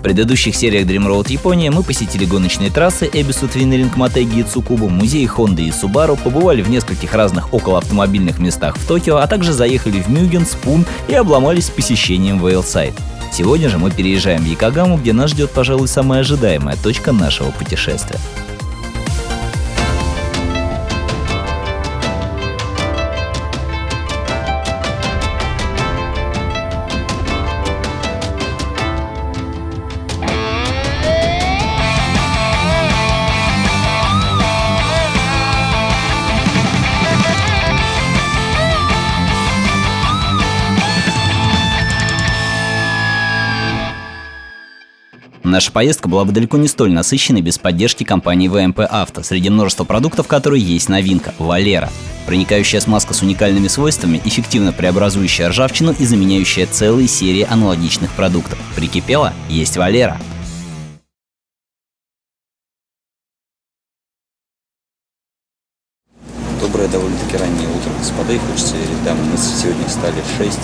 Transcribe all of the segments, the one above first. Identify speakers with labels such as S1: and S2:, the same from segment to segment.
S1: В предыдущих сериях Dream Road Япония мы посетили гоночные трассы Эбису Твиннеринг Мотеги и Цукубу, музеи Honda и Subaru, побывали в нескольких разных околоавтомобильных местах в Токио, а также заехали в Мюген, Спун и обломались с посещением Вейлсайд. Сегодня же мы переезжаем в Йокогаму, где нас ждет, пожалуй, самая ожидаемая точка нашего путешествия. Наша поездка была бы далеко не столь насыщенной без поддержки компании ВМП Авто, среди множества продуктов которой есть новинка – Валера. Проникающая смазка с уникальными свойствами, эффективно преобразующая ржавчину и заменяющая целые серии аналогичных продуктов. Прикипела? Есть Валера.
S2: Доброе довольно-таки раннее утро, господа, и хочется верить, да, мы сегодня встали в 6,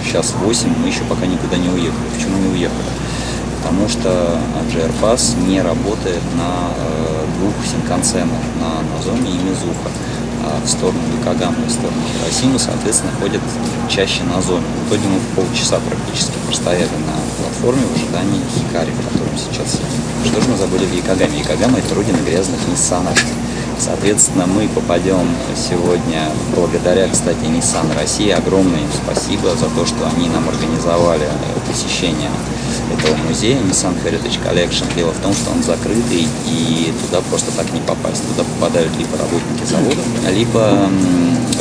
S2: сейчас 8, мы еще пока никуда не уехали. Почему не уехали? Потому что JR Pass не работает на двух синкансенах, на Нозоме и Мизуха. В сторону Йокогамы и в сторону Хиросимы, соответственно, ходят чаще на Нозоме. В итоге мы полчаса практически простояли на платформе в ожидании Хикари, в котором сейчас едем. Что же мы забыли в Йокогаме? Йокогама — это родина грязных Ниссанов. Соответственно, мы попадем сегодня, благодаря, кстати, Nissan России, огромное им спасибо за то, что они нам организовали посещение этого музея Nissan Heritage Collection. Дело в том, что он закрытый, и туда просто так не попасть. Туда попадают либо работники завода, либо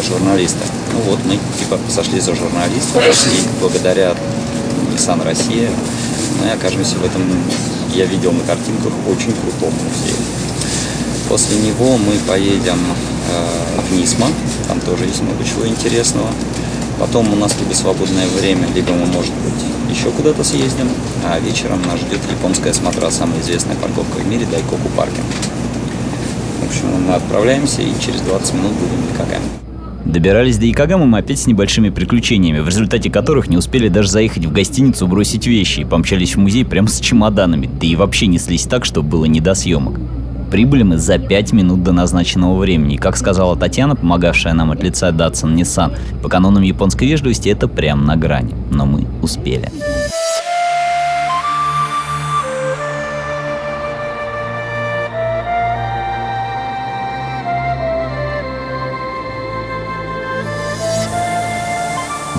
S2: журналисты. Ну вот, мы типа сошли за журналистов, и благодаря Nissan России мы окажемся в этом, я видел на картинках, очень крутом музее. После него мы поедем в Нисма, там тоже есть много чего интересного. Потом у нас либо свободное время, либо мы, может быть, еще куда-то съездим. А вечером нас ждет японская смотра, самая известная парковка в мире, Дайкоку паркинг. В общем, мы отправляемся и через 20 минут будем в Йокогаме.
S1: Добирались до Йокогамы мы опять с небольшими приключениями, в результате которых не успели даже заехать в гостиницу, бросить вещи и помчались в музей прямо с чемоданами, да и вообще неслись так, что было не до съемок. Прибыли мы за 5 минут до назначенного времени. И, как сказала Татьяна, помогавшая нам от лица Datsun Nissan, по канонам японской вежливости это прям на грани. Но мы успели.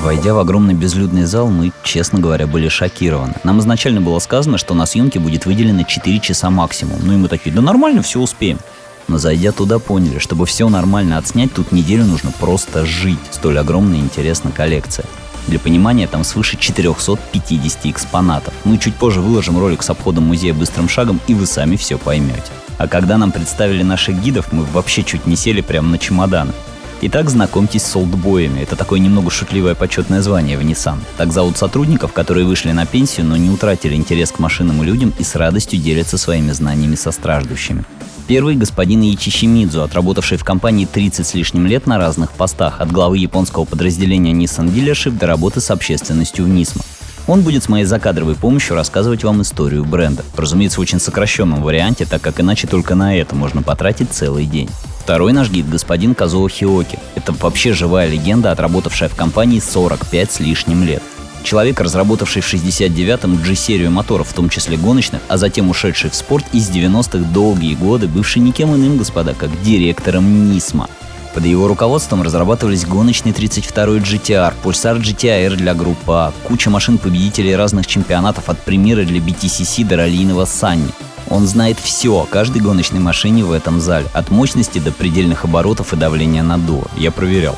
S1: Войдя в огромный безлюдный зал, мы, честно говоря, были шокированы. Нам изначально было сказано, что на съемке будет выделено 4 часа максимум. Ну и мы такие, да нормально, все успеем. Но зайдя туда, поняли, чтобы все нормально отснять, тут неделю нужно просто жить. Столь огромная и интересная коллекция. Для понимания, там свыше 450 экспонатов. Мы чуть позже выложим ролик с обходом музея быстрым шагом, и вы сами все поймете. А когда нам представили наших гидов, мы вообще чуть не сели прямо на чемоданы. Итак, знакомьтесь с олдбоями. Это такое немного шутливое почетное звание в Nissan. Так зовут сотрудников, которые вышли на пенсию, но не утратили интерес к машинам и людям и с радостью делятся своими знаниями со страждущими. Первый — господин Ичи Шимидзу, отработавший в компании 30 с лишним лет на разных постах, от главы японского подразделения Nissan Dealership до работы с общественностью в Нисма. Он будет с моей закадровой помощью рассказывать вам историю бренда. Разумеется, в очень сокращенном варианте, так как иначе только на это можно потратить целый день. Второй наш гид — господин Казуо Хиоки. Это вообще живая легенда, отработавшая в компании 45 с лишним лет. Человек, разработавший в 69-м G-серию моторов, в том числе гоночных, а затем ушедший в спорт и с 90-х долгие годы бывший никем иным, господа, как директором Нисма. Под его руководством разрабатывались гоночный 32-й GTR, Pulsar GTR для группы А, куча машин-победителей разных чемпионатов от Примера для BTCC до раллийного Санни. Он знает все о каждой гоночной машине в этом зале, от мощности до предельных оборотов и давления наддува. Я проверял.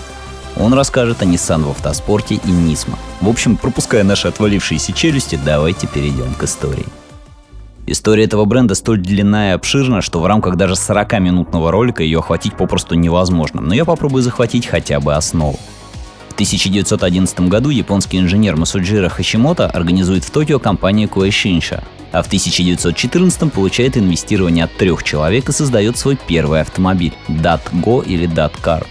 S1: Он расскажет о Nissan в автоспорте и Нисма. В общем, пропуская наши отвалившиеся челюсти, давайте перейдем к истории. История этого бренда столь длинная и обширна, что в рамках даже 40-минутного ролика ее охватить попросту невозможно, но я попробую захватить хотя бы основу. В 1911 году японский инженер Масуджиро Хашимото организует в Токио компанию Коэшинша, а в 1914 получает инвестирование от 3 человек и создает свой первый автомобиль – Дат-Го или Дат-Кар.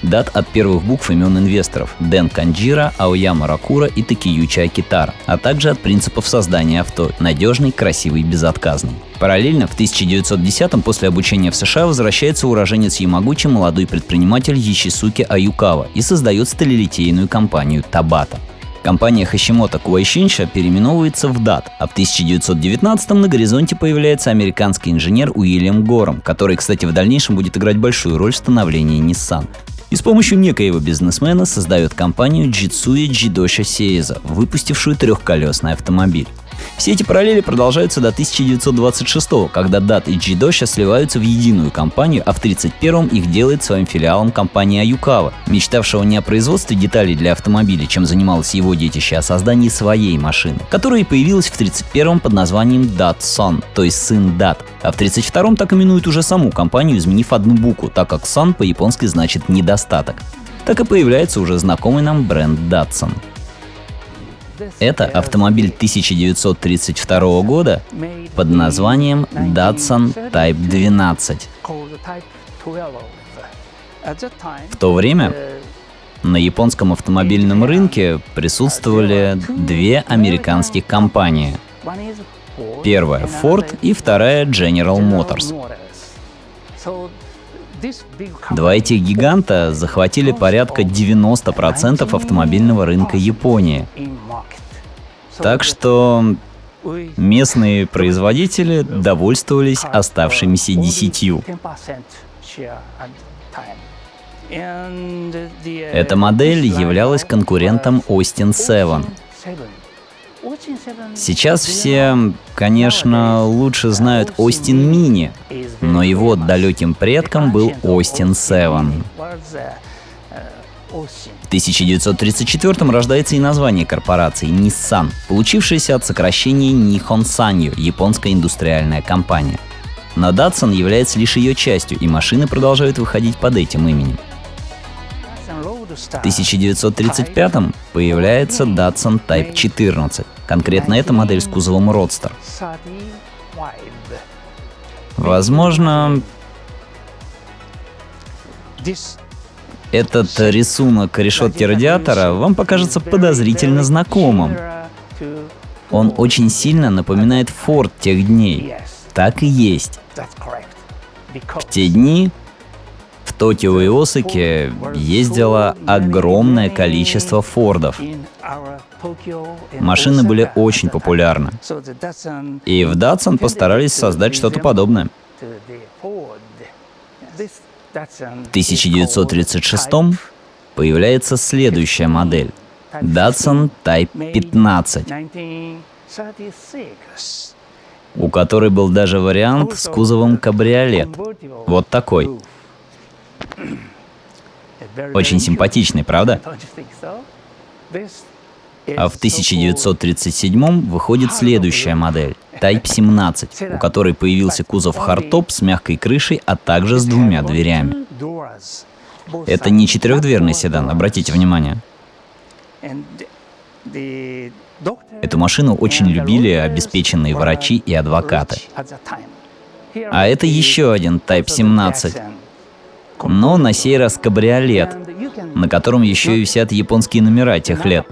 S1: DAT от первых букв имен инвесторов Дэн Канджира, Аояма Ракура и Такеючи Акитара, а также от принципов создания авто – надежный, красивый, безотказный. Параллельно в 1910-м после обучения в США возвращается уроженец Ямагучи молодой предприниматель Йосисуке Аюкава и создает сталелитейную компанию Табата. Компания Хашимото Куайшинша переименовывается в DAT, а в 1919-м на горизонте появляется американский инженер Уильям Гором, который, кстати, в дальнейшем будет играть большую роль в становлении Nissan. И с помощью некоего бизнесмена создает компанию Jitsui Jidosha Seiza, выпустившую трехколесный автомобиль. Все эти параллели продолжаются до 1926-го, когда DAT и Jidosha сливаются в единую компанию, а в 1931-м их делает своим филиалом компания Аюкава, мечтавшего не о производстве деталей для автомобиля, чем занималось его детище, а о создании своей машины, которая и появилась в 1931-м под названием DAT Son, то есть сын DAT, а в 1932-м так именуют уже саму компанию, изменив одну букву, так как Son по-японски значит «недостаток». Так и появляется уже знакомый нам бренд Datsun. Это автомобиль 1932 года под названием Datsun Type 12. В то время на японском автомобильном рынке присутствовали две американских компании. Первая — Ford и вторая — General Motors. Два этих гиганта захватили порядка 90% автомобильного рынка Японии. Так что местные производители довольствовались оставшимися 10%. Эта модель являлась конкурентом Austin 7. Сейчас все, конечно, лучше знают Austin Mini, но его далеким предком был Austin 7. В 1934-м рождается и название корпорации Nissan, получившееся от сокращения Nihon Sanyo, японская индустриальная компания. Но Datsun является лишь ее частью, и машины продолжают выходить под этим именем. В 1935-м появляется Datsun Type 14. Конкретно эта модель с кузовом Roadster. Возможно, этот рисунок решетки радиатора вам покажется подозрительно знакомым. Он очень сильно напоминает Ford тех дней. Так и есть. В те дни в Токио и Осаке ездило огромное количество Фордов. Машины были очень популярны. И в Datsun постарались создать что-то подобное. В 1936-м появляется следующая модель — Datsun Type 15, у которой был даже вариант с кузовом кабриолет. Вот такой. Очень симпатичный, правда? А в 1937-м выходит следующая модель — Type 17, у которой появился кузов хардтоп с мягкой крышей, а также с двумя дверями. Это не четырехдверный седан, обратите внимание. Эту машину очень любили обеспеченные врачи и адвокаты. А это еще один Type 17, но на сей раз кабриолет, на котором еще и висят японские номера тех лет.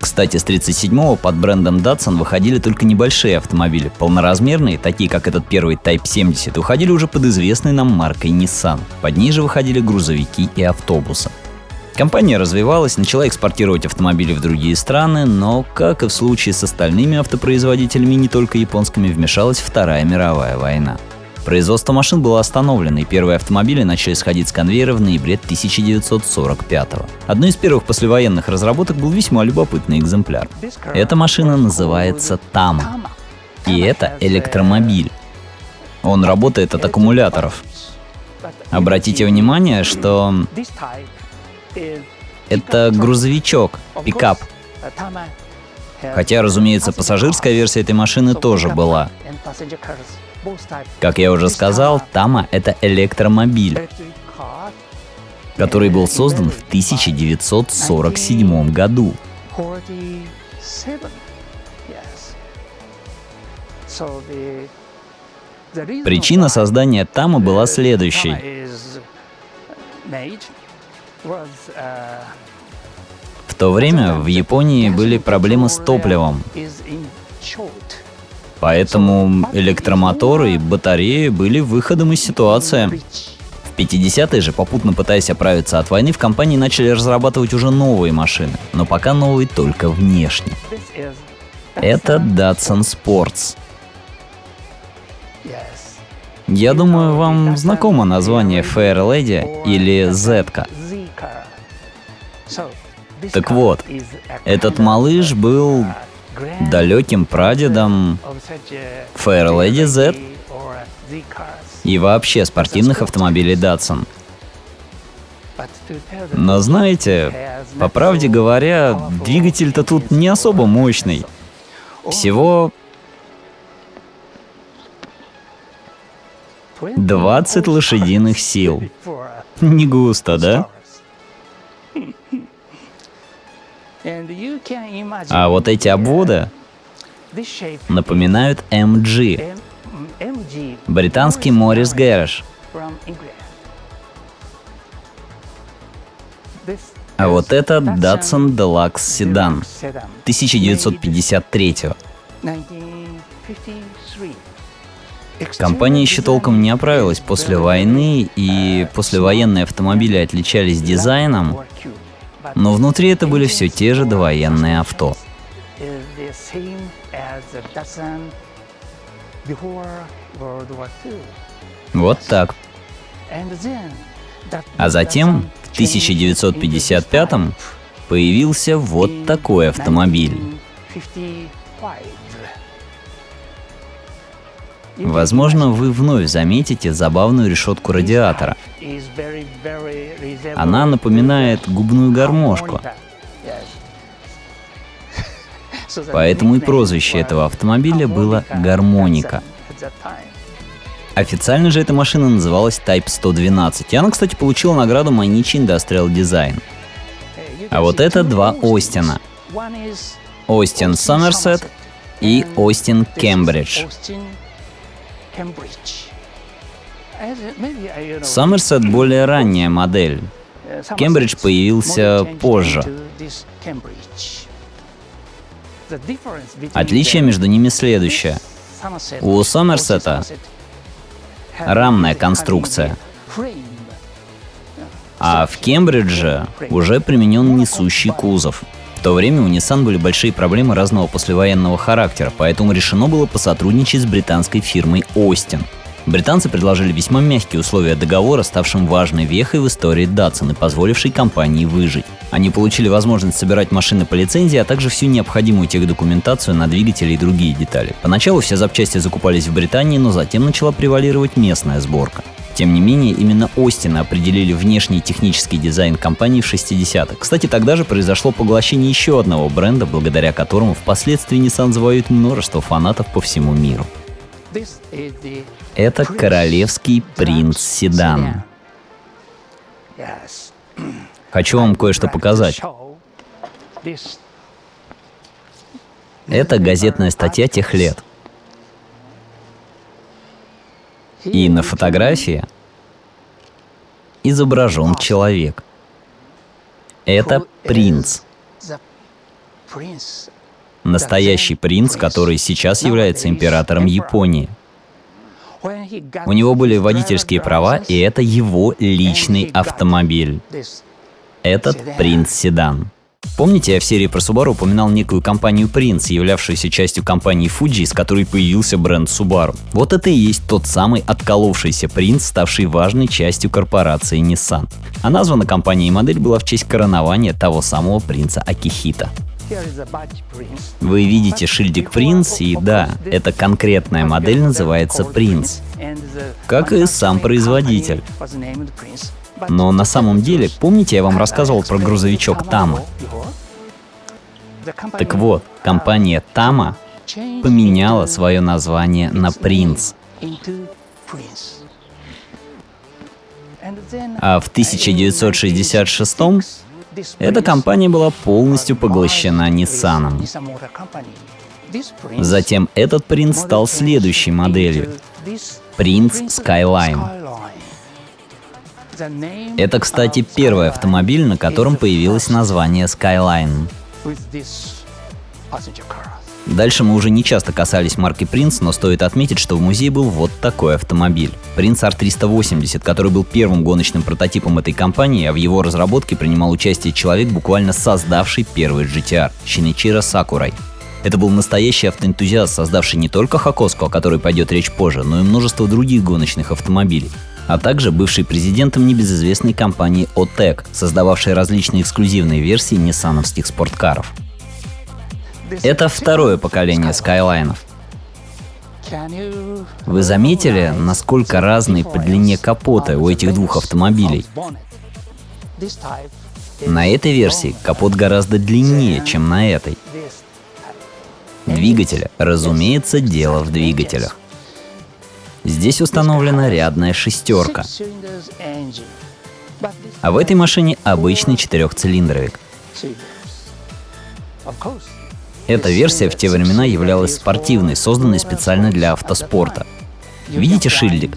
S1: Кстати, с 1937-го под брендом Datsun выходили только небольшие автомобили. Полноразмерные, такие как этот первый Type 70, выходили уже под известной нам маркой Nissan. Под ней же выходили грузовики и автобусы. Компания развивалась, начала экспортировать автомобили в другие страны, но, как и в случае с остальными автопроизводителями, не только японскими, вмешалась Вторая мировая война. Производство машин было остановлено, и первые автомобили начали сходить с конвейера в ноябре 1945-го. Одной из первых послевоенных разработок был весьма любопытный экземпляр. Эта машина называется Tama. И это электромобиль. Он работает от аккумуляторов. Обратите внимание, что это грузовичок, пикап. Хотя, разумеется, пассажирская версия этой машины тоже была. Как я уже сказал, Tama — это электромобиль, который был создан в 1947 году. Причина создания Тама была следующей. В то время в Японии были проблемы с топливом, поэтому электромоторы и батареи были выходом из ситуации. В 50-е же, попутно пытаясь оправиться от войны, в компании начали разрабатывать уже новые машины, но пока новые только внешне. Это Datsun Sports. Я думаю, вам знакомо название Fair Lady или Z-ка. Так вот, этот малыш был далеким прадедом Fair Lady Z и вообще спортивных автомобилей Datsun. Но знаете, по правде говоря, двигатель-то тут не особо мощный. Всего 20 лошадиных сил. Не густо, да? А вот эти обводы напоминают MG, британский Morris Garage. А вот это Datsun Deluxe Sedan 1953. Компания еще толком не оправилась после войны, и послевоенные автомобили отличались дизайном, но внутри это были все те же довоенные авто. Вот так. А затем, в 1955-м, появился вот такой автомобиль. Возможно, вы вновь заметите забавную решетку радиатора. Она напоминает губную гармошку. Поэтому и прозвище этого автомобиля было «Гармоника». Официально же эта машина называлась Type 112, и она, кстати, получила награду Mainichi Industrial Design. А вот это два Остина. Остин Сомерсет и Остин Кембридж. Сомерсет более ранняя модель. Кембридж появился позже. Отличие между ними следующее. У Сомерсета рамная конструкция, а в Кембридже уже применен несущий кузов. В то время у Nissan были большие проблемы разного послевоенного характера, поэтому решено было посотрудничать с британской фирмой Austin. Британцы предложили весьма мягкие условия договора, ставшим важной вехой в истории Datsun и позволившей компании выжить. Они получили возможность собирать машины по лицензии, а также всю необходимую техдокументацию на двигатели и другие детали. Поначалу все запчасти закупались в Британии, но затем начала превалировать местная сборка. Тем не менее, именно Остины определили внешний технический дизайн компании в 60-х. Кстати, тогда же произошло поглощение еще одного бренда, благодаря которому впоследствии Nissan завоюет множество фанатов по всему миру. Это королевский принц седан. Хочу вам кое-что показать. Это газетная статья тех лет. И на фотографии изображен человек. Это принц. Настоящий принц, который сейчас является императором Японии. У него были водительские права, и это его личный автомобиль. Этот принц-седан. Помните, я в серии про Subaru упоминал некую компанию Prince, являвшуюся частью компании Fuji, из которой появился бренд Subaru? Вот это и есть тот самый отколовшийся Prince, ставший важной частью корпорации Nissan. А названа компания и модель была в честь коронования того самого принца Акихито. Вы видите шильдик Prince, и да, эта конкретная модель называется Prince, как и сам производитель. Но на самом деле, помните, я вам рассказывал про грузовичок Tama? Так вот, компания Tama поменяла свое название на Prince. А в 1966-м эта компания была полностью поглощена Nissan. Затем этот принц стал следующей моделью. Принц Skyline. Это, кстати, первый автомобиль, на котором появилось название Skyline. Дальше мы уже не часто касались марки Принц, но стоит отметить, что в музее был вот такой автомобиль. Принц R380, который был первым гоночным прототипом этой компании, а в его разработке принимал участие человек, буквально создавший первый GTR – Shinichiro Sakurai. Это был настоящий автоэнтузиаст, создавший не только Хокоску, о которой пойдет речь позже, но и множество других гоночных автомобилей, а также бывший президентом небезызвестной компании OTEC, создававшей различные эксклюзивные версии ниссановских спорткаров. Это второе поколение Скайлайнов. Вы заметили, насколько разные по длине капоты у этих двух автомобилей? На этой версии капот гораздо длиннее, чем на этой. Двигателя, разумеется, дело в двигателях. Здесь установлена рядная шестерка. А в этой машине обычный четырехцилиндровик. Эта версия в те времена являлась спортивной, созданной специально для автоспорта. Видите шильдик?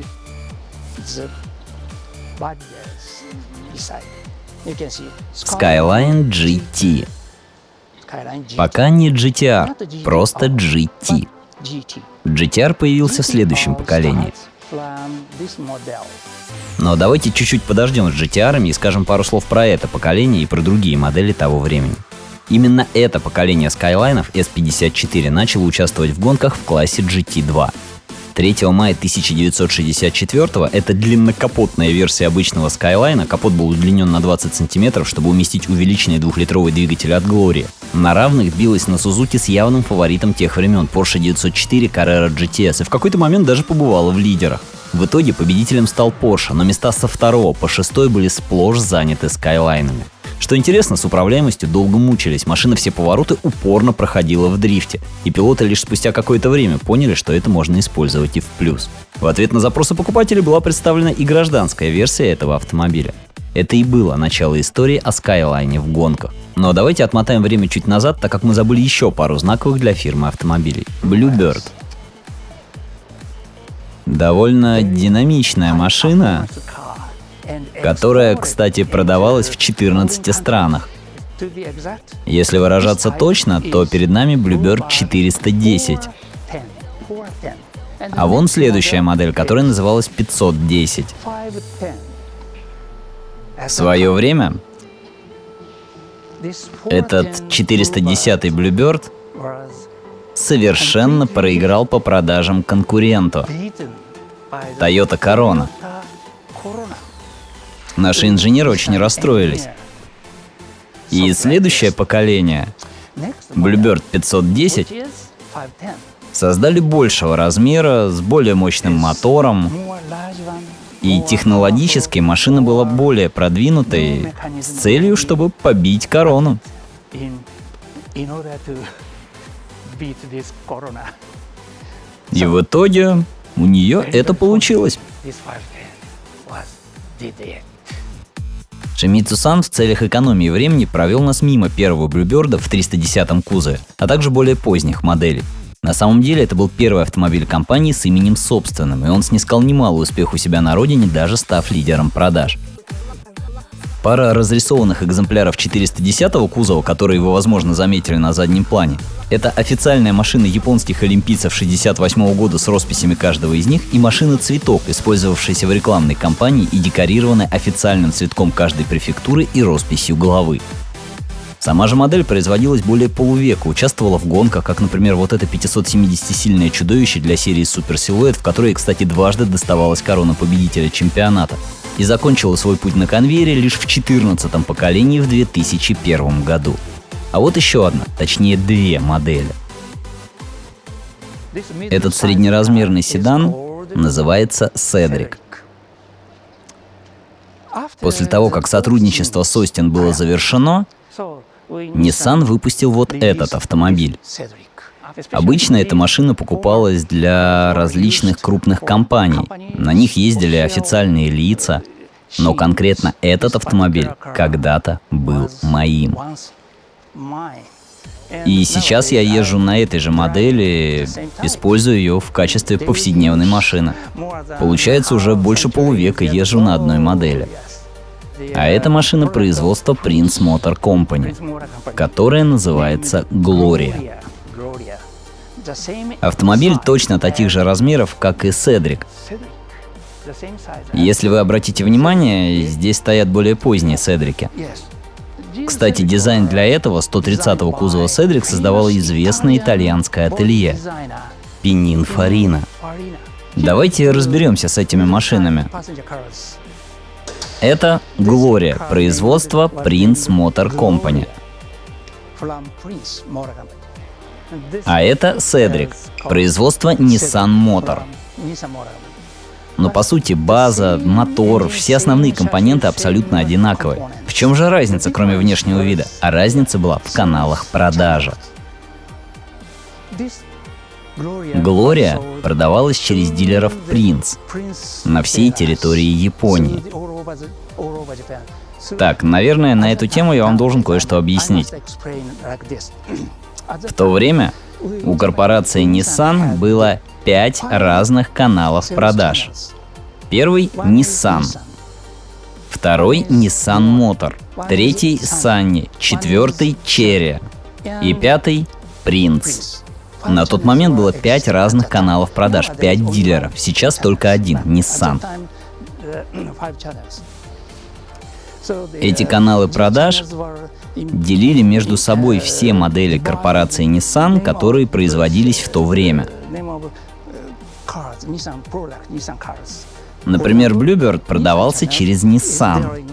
S1: Skyline GT. Пока не GTR, просто GT. GTR появился в следующем поколении. Но давайте чуть-чуть подождем с GTR и скажем пару слов про это поколение и про другие модели того времени. Именно это поколение Скайлайнов S54 начало участвовать в гонках в классе GT2. 3 мая 1964 эта длиннокапотная версия обычного Скайлайна, капот был удлинен на 20 сантиметров, чтобы уместить увеличенный двухлитровый двигатель от Gloria, на равных билась на Сузуки с явным фаворитом тех времен Porsche 904 Carrera GTS и в какой-то момент даже побывала в лидерах. В итоге победителем стал Porsche, но места со 2 по 6 были сплошь заняты Скайлайнами. Что интересно, с управляемостью долго мучились, машина все повороты упорно проходила в дрифте, и пилоты лишь спустя какое-то время поняли, что это можно использовать и в плюс. В ответ на запросы покупателей была представлена и гражданская версия этого автомобиля. Это и было начало истории о Скайлайне в гонках. Но давайте отмотаем время чуть назад, так как мы забыли еще пару знаковых для фирмы автомобилей. Bluebird. Довольно динамичная машина, которая, кстати, продавалась в 14 странах. Если выражаться точно, то перед нами Bluebird 410. А вон следующая модель, которая называлась 510. В свое время этот 410-й Bluebird совершенно проиграл по продажам конкуренту Toyota Corona. Наши инженеры очень расстроились. И следующее поколение, Bluebird 510, создали большего размера, с более мощным мотором. И технологически машина была более продвинутой, с целью, чтобы побить Корону. И в итоге у нее это получилось. Шимицу-сан в целях экономии времени провел нас мимо первого Bluebird в 310-м кузове, а также более поздних моделей. На самом деле это был первый автомобиль компании с именем собственным, и он снискал немалый успех у себя на родине, даже став лидером продаж. Пара разрисованных экземпляров 410-го кузова, которые вы, возможно, заметили на заднем плане, это официальная машина японских олимпийцев 1968 года с росписями каждого из них и машина-цветок, использовавшаяся в рекламной кампании и декорированная официальным цветком каждой префектуры и росписью головы. Сама же модель производилась более полувека, участвовала в гонках, как, например, вот это 570-сильное чудовище для серии Super Silhouette, в которой, кстати, дважды доставалась корона победителя чемпионата, и закончила свой путь на конвейере лишь в 14-м поколении в 2001 году. А вот еще одна, точнее две модели. Этот среднеразмерный седан называется Cedric. После того, как сотрудничество с Austin было завершено, Nissan выпустил вот этот автомобиль. Обычно эта машина покупалась для различных крупных компаний. На них ездили официальные лица. Но конкретно этот автомобиль когда-то был моим. И сейчас я езжу на этой же модели, использую ее в качестве повседневной машины. Получается, уже больше полувека езжу на одной модели. А это машина производства Prince Motor Company, которая называется Gloria. Автомобиль точно таких же размеров, как и Cedric. Если вы обратите внимание, здесь стоят более поздние Cedric'и. Кстати, дизайн для этого 130-го кузова Cedric создавало известное итальянское ателье Pininfarina. Давайте разберемся с этими машинами. Это Gloria, производство Prince Motor Company. А это Cedric, производство Nissan Motor. Но по сути база, мотор, все основные компоненты абсолютно одинаковые. В чем же разница, кроме внешнего вида? А разница была в каналах продажи. Gloria продавалась через дилеров Prince на всей территории Японии. Так, наверное, на эту тему я вам должен кое-что объяснить. В то время у корпорации Nissan было 5 разных каналов продаж. Первый — Nissan, второй — Nissan Motor, третий — Sunny, четвертый — Cherry и пятый — Prince. На тот момент было 5 разных каналов продаж, 5 дилеров. Сейчас только один — Nissan. Эти каналы продаж делили между собой все модели корпорации Nissan, которые производились в то время. Например, Bluebird продавался через Nissan.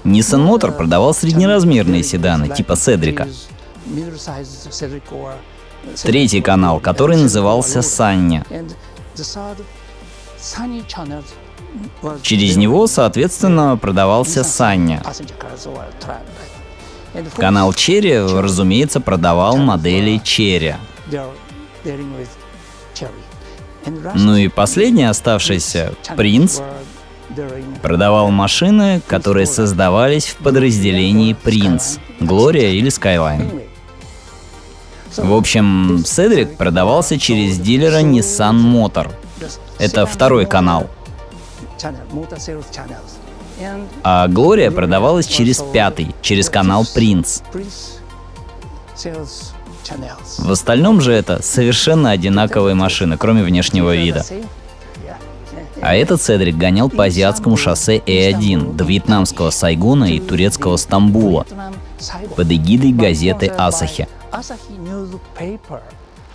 S1: Nissan Motor продавал среднеразмерные седаны типа Cedric'а. Третий канал, который назывался Sunny. Через него, соответственно, продавался Sunny. Канал Cherry, разумеется, продавал модели Cherry. Ну и последний оставшийся, Prince, продавал машины, которые создавались в подразделении Prince, Gloria или Skyline. В общем, Cedric продавался через дилера Nissan Motor. Это второй канал. А Gloria продавалась через пятый, через канал Prince. В остальном же это совершенно одинаковые машины, кроме внешнего вида. А этот Cedric гонял по азиатскому шоссе А1 до вьетнамского Сайгона и турецкого Стамбула под эгидой газеты Asahi.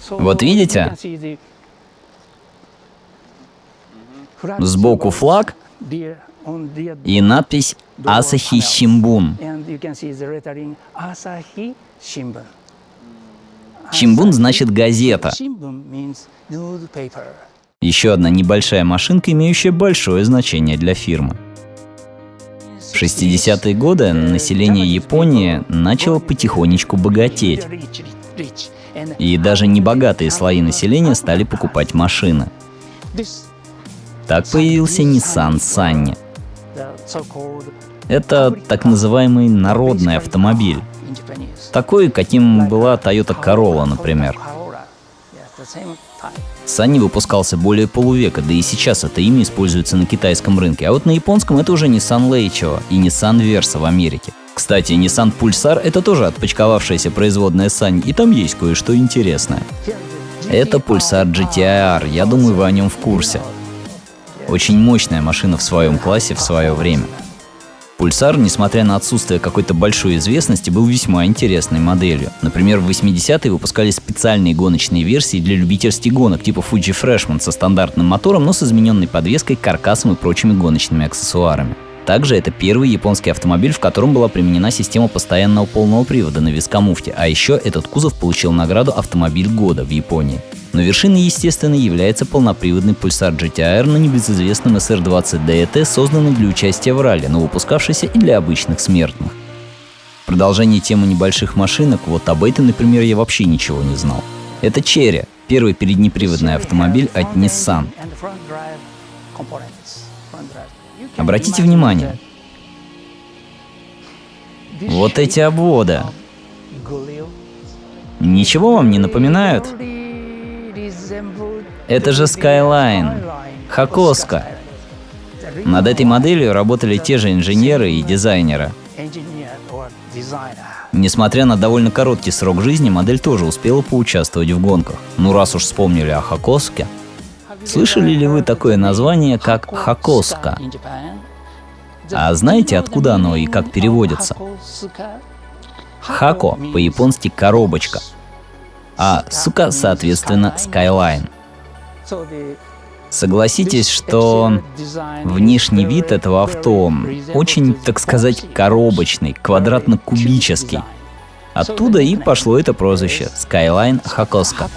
S1: Вот видите? Сбоку флаг и надпись Asahi Shimbun. Shimbun значит газета. Еще одна небольшая машинка, имеющая большое значение для фирмы. В 60-е годы население Японии начало потихонечку богатеть. И даже небогатые слои населения стали покупать машины. Так появился Nissan Sunny. Это так называемый народный автомобиль. Такой, каким была Toyota Corolla, например. Sunny выпускался более полувека, да и сейчас это имя используется на китайском рынке, а вот на японском это уже Nissan Leicho и Nissan Versa в Америке. Кстати, Nissan Pulsar — это тоже отпочковавшаяся производная Sunny, и там есть кое-что интересное. Это Pulsar GT-R, я думаю, вы о нем в курсе. Очень мощная машина в своем классе в свое время. Pulsar, несмотря на отсутствие какой-то большой известности, был весьма интересной моделью. Например, в 80-е выпускались специальные гоночные версии для любительских гонок типа Fuji Freshman со стандартным мотором, но с измененной подвеской, каркасом и прочими гоночными аксессуарами. Также это первый японский автомобиль, в котором была применена система постоянного полного привода на вискомуфте, а еще этот кузов получил награду «Автомобиль года» в Японии. Но вершиной, естественно, является полноприводный Pulsar GT-R на небезызвестном SR20 DET, созданный для участия в ралли, но выпускавшийся и для обычных смертных. Продолжение темы небольших машинок, вот об этой, например, я вообще ничего не знал. Это Cherry, первый переднеприводный автомобиль от Nissan. Обратите внимание, вот эти обводы. Ничего вам не напоминают? Это же Skyline, Hakoska. Над этой моделью работали те же инженеры и дизайнеры. Несмотря на довольно короткий срок жизни, модель тоже успела поучаствовать в гонках. Ну раз уж вспомнили о Хакоске. Слышали ли вы такое название, как Hakoska? А знаете, откуда оно и как переводится? Хако по-японски коробочка, а сука, соответственно, Skyline. Согласитесь, что внешний вид этого авто очень, так сказать, коробочный, квадратно-кубический. Оттуда и пошло это прозвище Skyline Hakoska.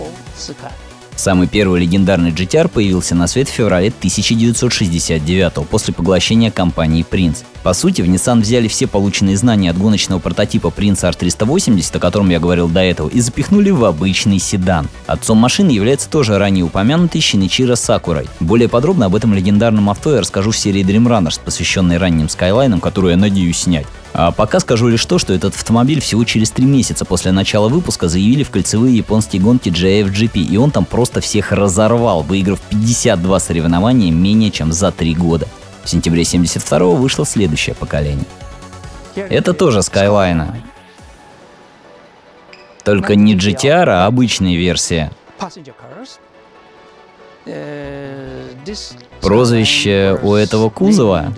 S1: Самый первый легендарный GT-R появился на свет в феврале 1969 после поглощения компании Prince. По сути, в Nissan взяли все полученные знания от гоночного прототипа Prince R380, о котором я говорил до этого, и запихнули в обычный седан. Отцом машины является тоже ранее упомянутый Шиничиро Сакурай. Более подробно об этом легендарном авто я расскажу в серии Dream Runners, посвященной ранним Skyline, которую я надеюсь снять. А пока скажу лишь то, что этот автомобиль всего через 3 месяца после начала выпуска заявили в кольцевые японские гонки JFGP, и он там просто всех разорвал, выиграв 52 соревнования менее чем за 3 года. В сентябре 1972 вышло следующее поколение. Это тоже Skyline. Только не GT-R, а обычная версия. Прозвище у этого кузова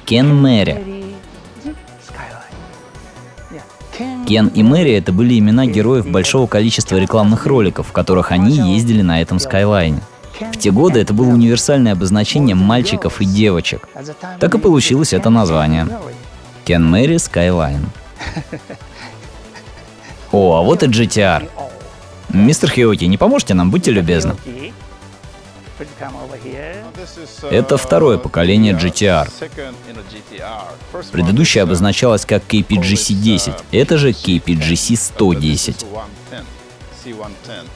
S1: Кен Мэри. Кен и Мэри — это были имена героев большого количества рекламных роликов, в которых они ездили на этом Skyline. В те годы это было универсальное обозначение мальчиков и девочек. Так и получилось это название. Кен Мэри Skyline. О, а вот и GT-R. Мистер Хиоки, не поможете нам, будьте любезны? Это второе поколение GT-R. Предыдущее обозначалось как KPGC-10, это же KPGC-110.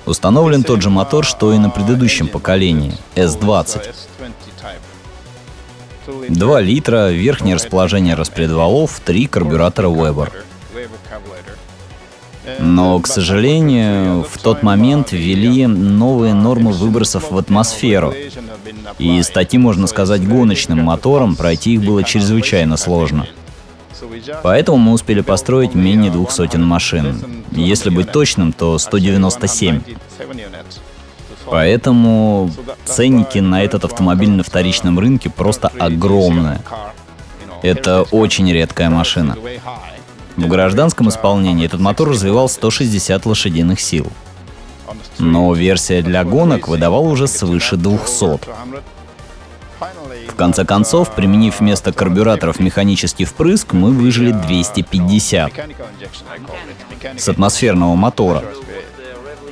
S1: Установлен тот же мотор, что и на предыдущем поколении, S20. 2 литра, верхнее расположение распредвалов, 3 карбюратора Weber. Но, к сожалению, в тот момент ввели новые нормы выбросов в атмосферу. И с таким, можно сказать, гоночным мотором пройти их было чрезвычайно сложно. Поэтому мы успели построить менее 200 машин. Если быть точным, то 197. Поэтому ценники на этот автомобиль на вторичном рынке просто огромные. Это очень редкая машина. В гражданском исполнении этот мотор развивал 160 лошадиных сил. Но версия для гонок выдавала уже свыше 200. В конце концов, применив вместо карбюраторов механический впрыск, мы выжили 250 с атмосферного мотора.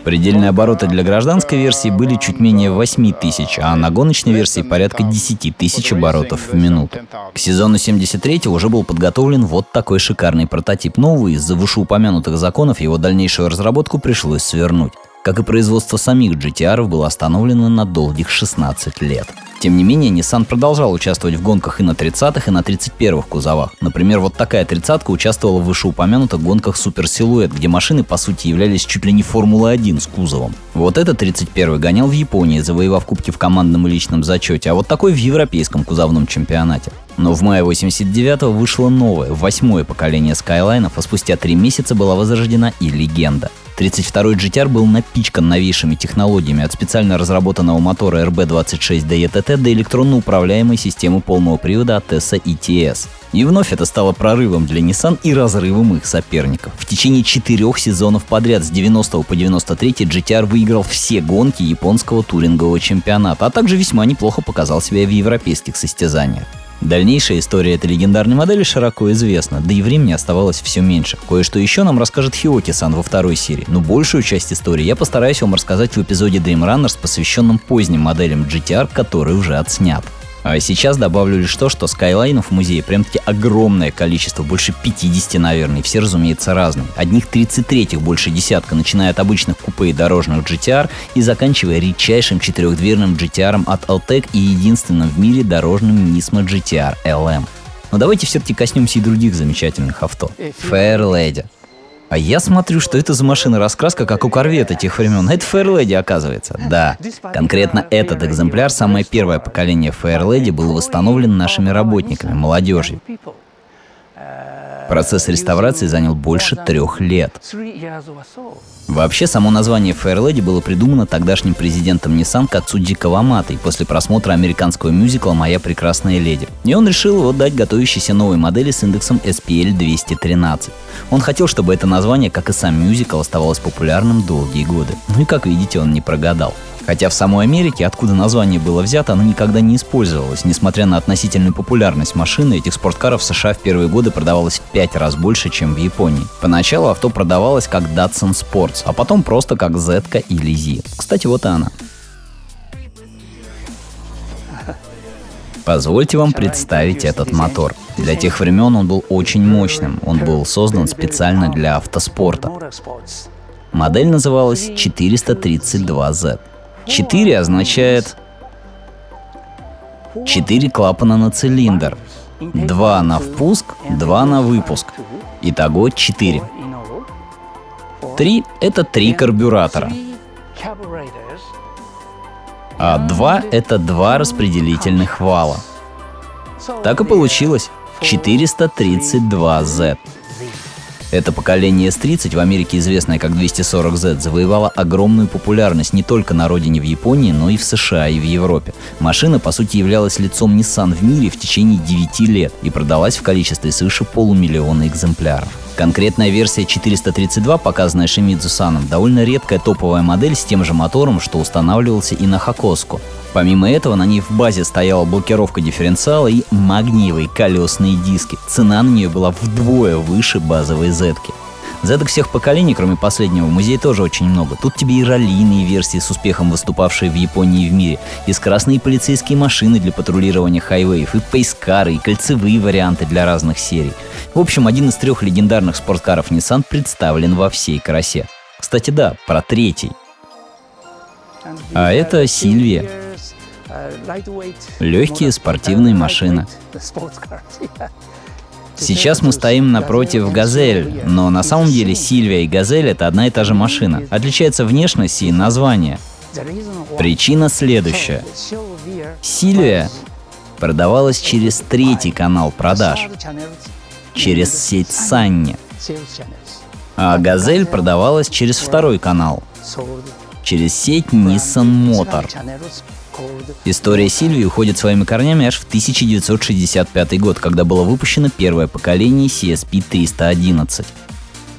S1: Предельные обороты для гражданской версии были чуть менее 8000, а на гоночной версии порядка 10 тысяч оборотов в минуту. К сезону 73-го уже был подготовлен вот такой шикарный прототип. Новый, из-за вышеупомянутых законов, его дальнейшую разработку пришлось свернуть. Как и производство самих GT-R было остановлено на долгих 16 лет. Тем не менее, Nissan продолжал участвовать в гонках и на 30-х, и на 31-х кузовах. Например, вот такая 30-ка участвовала в вышеупомянутых гонках Super Silhouette, где машины, по сути, являлись чуть ли не Формулы-1 с кузовом. Вот этот 31-й гонял в Японии, завоевав кубки в командном и личном зачете, а вот такой в европейском кузовном чемпионате. Но в мае 89-го вышло новое, 8-е поколение Skyline, а спустя 3 месяца была возрождена и легенда. 32-й GT-R был напичкан новейшими технологиями, от специально разработанного мотора RB26D до электронно управляемой системы полного привода от Tessa ETS. И вновь это стало прорывом для Nissan и разрывом их соперников. В течение 4 сезонов подряд с 90 по 93 GT-R выиграл все гонки японского турингового чемпионата, а также весьма неплохо показал себя в европейских состязаниях. Дальнейшая история этой легендарной модели широко известна, да и времени оставалось все меньше. Кое-что еще нам расскажет Хиоки-сан во второй серии, но большую часть истории я постараюсь вам рассказать в эпизоде Dream Runners, посвященном поздним моделям GT-R, который уже отснят. А сейчас добавлю лишь то, что Skyline'ов в музее прям-таки огромное количество, больше 50, наверное, и все, разумеется, разные. Одних 33-х больше десятка, начиная от обычных купе и дорожных GT-R и заканчивая редчайшим 4-дверным GT-R от Altec и единственным в мире дорожным Nismo GT-R LM. Но давайте все-таки коснемся и других замечательных авто. Fair Lady. А я смотрю, что это за машина-раскраска, как у корвета тех времен. Это Fairlady, оказывается. Да, конкретно этот экземпляр, самое первое поколение Fairlady, был восстановлен нашими работниками, молодежью. Процесс реставрации занял больше 3 лет. Вообще, само название Fairlady было придумано тогдашним президентом Nissan Кацудзи Каваматой после просмотра американского мюзикла «Моя прекрасная леди». И он решил его дать готовящейся новой модели с индексом SPL 213. Он хотел, чтобы это название, как и сам мюзикл, оставалось популярным долгие годы. Ну и, как видите, он не прогадал. Хотя в самой Америке, откуда название было взято, оно никогда не использовалось. Несмотря на относительную популярность машины, этих спорткаров в США в первые годы продавалось в 5 раз больше, чем в Японии. Поначалу авто продавалось как Datsun Sports, а потом просто как Z-ка или Z. Кстати, вот и она. Позвольте вам представить этот мотор. Для тех времен он был очень мощным. Он был создан специально для автоспорта. Модель называлась 432Z. 4 означает 4 клапана на цилиндр, 2 на впуск, 2 на выпуск. Итого 4. 3 — это 3 карбюратора, а 2 — это 2 распределительных вала. Так и получилось 432Z. Это поколение S30, в Америке известное как 240Z, завоевало огромную популярность не только на родине в Японии, но и в США и в Европе. Машина, по сути, являлась лицом Nissan в мире в течение 9 лет и продалась в количестве свыше 500 000 экземпляров. Конкретная версия 432, показанная Шимидзу-саном, довольно редкая топовая модель с тем же мотором, что устанавливался и на Хакоску. Помимо этого, на ней в базе стояла блокировка дифференциала и магниевые колесные диски. Цена на нее была вдвое выше базовой Z-ки. Z-ок всех поколений, кроме последнего, в музее тоже очень много. Тут тебе и раллийные версии с успехом выступавшие в Японии и в мире, и скоростные полицейские машины для патрулирования хайвеев, и пейскары, и кольцевые варианты для разных серий. В общем, один из 3 легендарных спорткаров Nissan представлен во всей красе. Кстати, да, про третий. А это Сильвия. Легкие спортивные машины. Сейчас мы стоим напротив Газель, но на самом деле Сильвия и Газель — это одна и та же машина. Отличается внешность и название. Причина следующая. Сильвия продавалась через 3-й канал продаж, через сеть Sanni, а Газель продавалась через 2-й канал, через сеть Nissan Motor. История Сильвии уходит своими корнями аж в 1965 год, когда было выпущено первое поколение CSP-311.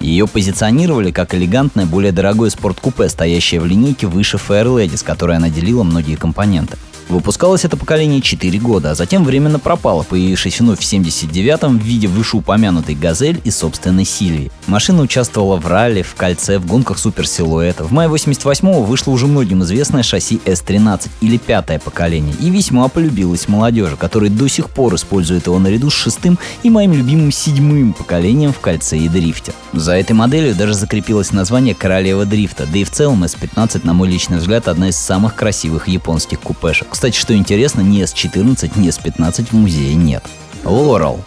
S1: Ее позиционировали как элегантное, более дорогое спорткупе, стоящее в линейке выше Fairlady, с которой она делила многие компоненты. Выпускалось это поколение 4 года, а затем временно пропало, появившись вновь в 79-м в виде вышеупомянутой «Газель» и собственной «Сильвии». Машина участвовала в ралли, в кольце, в гонках суперсилуэта. В мае 88-го вышло уже многим известное шасси S13 или 5-е поколение и весьма полюбилось молодежи, которая до сих пор использует его наряду с 6-м и моим любимым 7-м поколением в кольце и дрифте. За этой моделью даже закрепилось название «Королева дрифта», да и в целом S15, на мой личный взгляд, одна из самых красивых японских купешек. Кстати, что интересно, ни S14, ни S15 в музее нет. Laurel.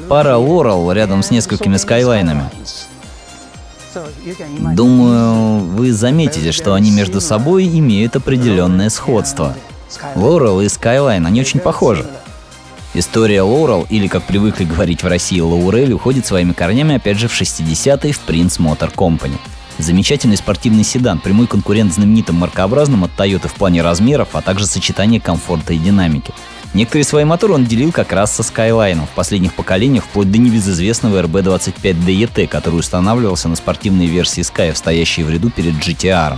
S1: Пара Laurel рядом с несколькими скайлайнами. Думаю, вы заметите, что они между собой имеют определенное сходство. Laurel и Skyline, они очень похожи. История Laurel, или, как привыкли говорить в России, Лаурель, уходит своими корнями опять же в 60-е в Prince Motor Company. Замечательный спортивный седан, прямой конкурент знаменитым маркообразным от Toyota в плане размеров, а также сочетание комфорта и динамики. Некоторые свои моторы он делил как раз со Skyline в последних поколениях, вплоть до небезызвестного RB25DET, который устанавливался на спортивные версии Sky, стоящие в ряду перед GT-R.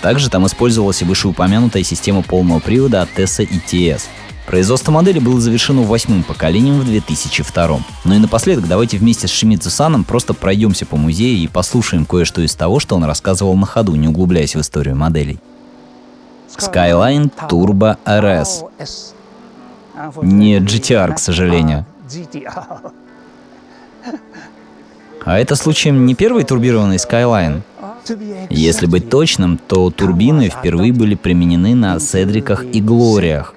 S1: Также там использовалась и вышеупомянутая система полного привода от Tessa ETS. Производство модели было завершено 8-м поколением в 2002. Ну и напоследок давайте вместе с Шимидзу-саном просто пройдемся по музею и послушаем кое-что из того, что он рассказывал на ходу, не углубляясь в историю моделей. Skyline Turbo RS. Не GT-R, к сожалению. А это случаем не первый турбированный Skyline? Если быть точным, то турбины впервые были применены на Седриках и Глориях.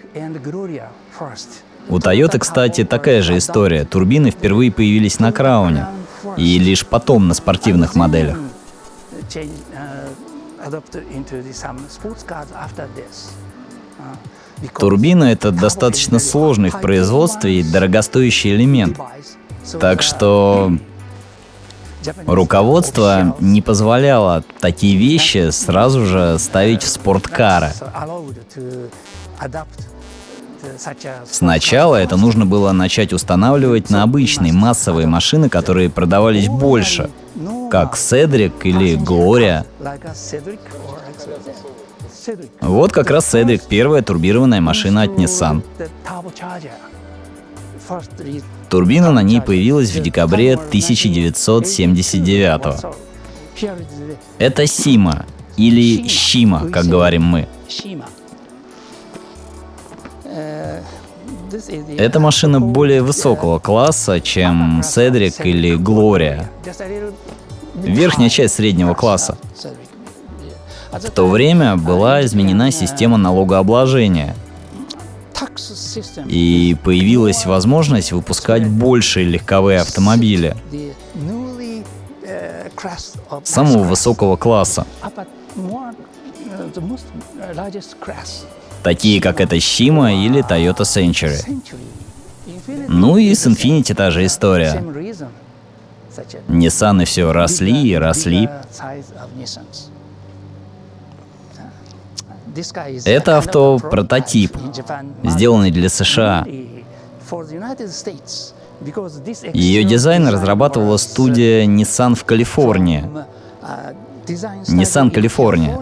S1: У Toyota, кстати, такая же история. Турбины впервые появились на Крауне. и лишь потом на спортивных моделях. Турбина — это достаточно сложный в производстве и дорогостоящий элемент. Так что руководство не позволяло такие вещи сразу же ставить в спорткары. Сначала это нужно было начать устанавливать на обычные массовые машины, которые продавались больше, как Cedric или Gloria. Вот как раз Cedric — первая турбированная машина от Nissan. Турбина на ней появилась в декабре 1979-го. Это Сима, или Щима, как говорим мы. Эта машина более высокого класса, чем Cedric или Gloria. Верхняя часть среднего класса. В то время была изменена система налогообложения, и появилась возможность выпускать большие легковые автомобили самого высокого класса, такие как эта Щима или Toyota Century. Ну и с Infiniti та же история. Nissan и все росли и росли. Это авто — прототип, сделанный для США. Ее дизайн разрабатывала студия Nissan в Калифорнии. Nissan Калифорния.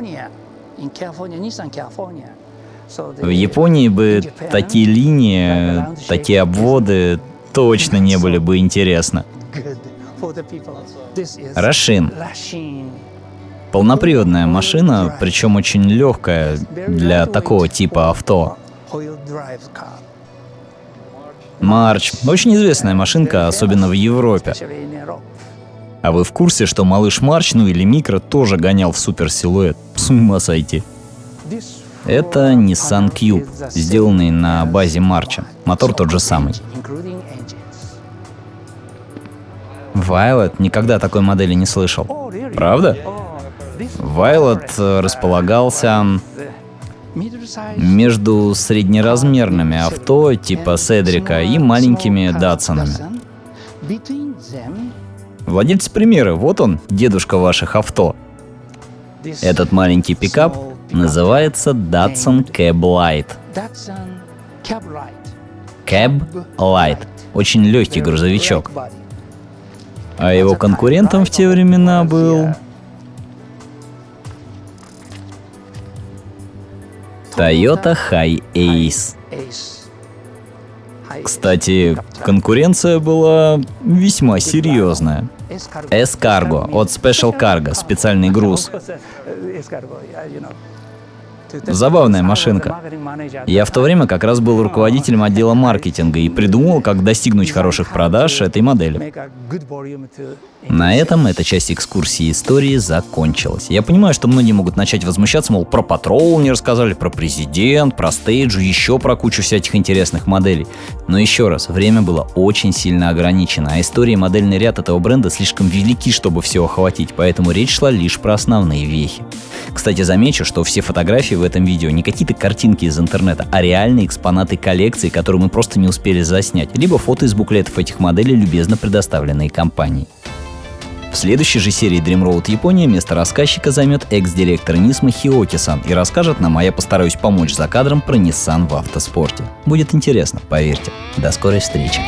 S1: В Японии бы такие линии, такие обводы точно не были бы интересны. Рашин. Полноприводная машина, причем очень легкая для такого типа авто. Марч. Очень известная машинка, особенно в Европе. А вы в курсе, что малыш Марч, ну или Микро, тоже гонял в суперсилуэт? С ума сойти. Это Nissan Cube, сделанный на базе Марча. Мотор тот же самый. Violet никогда такой модели не слышал. Правда? Violet располагался между среднеразмерными авто типа Седрика и маленькими Датсонами. Владельцы примера, вот он, дедушка ваших авто. Этот маленький пикап называется Datsun Cab Light. Cab Light. Очень легкий грузовичок. А его конкурентом в те времена был Toyota Hi-Ace. Кстати, конкуренция была весьма серьезная. S-Cargo от Special Cargo, специальный груз. Забавная машинка. Я в то время как раз был руководителем отдела маркетинга и придумал, как достигнуть хороших продаж этой модели. На этом эта часть экскурсии истории закончилась. Я понимаю, что многие могут начать возмущаться, мол, про Patrol не рассказали, про Президент, про Stage, еще про кучу всяких интересных моделей. Но еще раз, время было очень сильно ограничено, а история и модельный ряд этого бренда слишком велики, чтобы все охватить, поэтому речь шла лишь про основные вехи. Кстати, замечу, что все фотографии в этом видео не какие-то картинки из интернета, а реальные экспонаты коллекции, которые мы просто не успели заснять, либо фото из буклетов этих моделей, любезно предоставленные компанией. В следующей же серии Dream Road Япония место рассказчика займет экс-директор Нисмы Хиоки-сан и расскажет нам, а я постараюсь помочь за кадром про Nissan в автоспорте. Будет интересно, поверьте. До скорой встречи.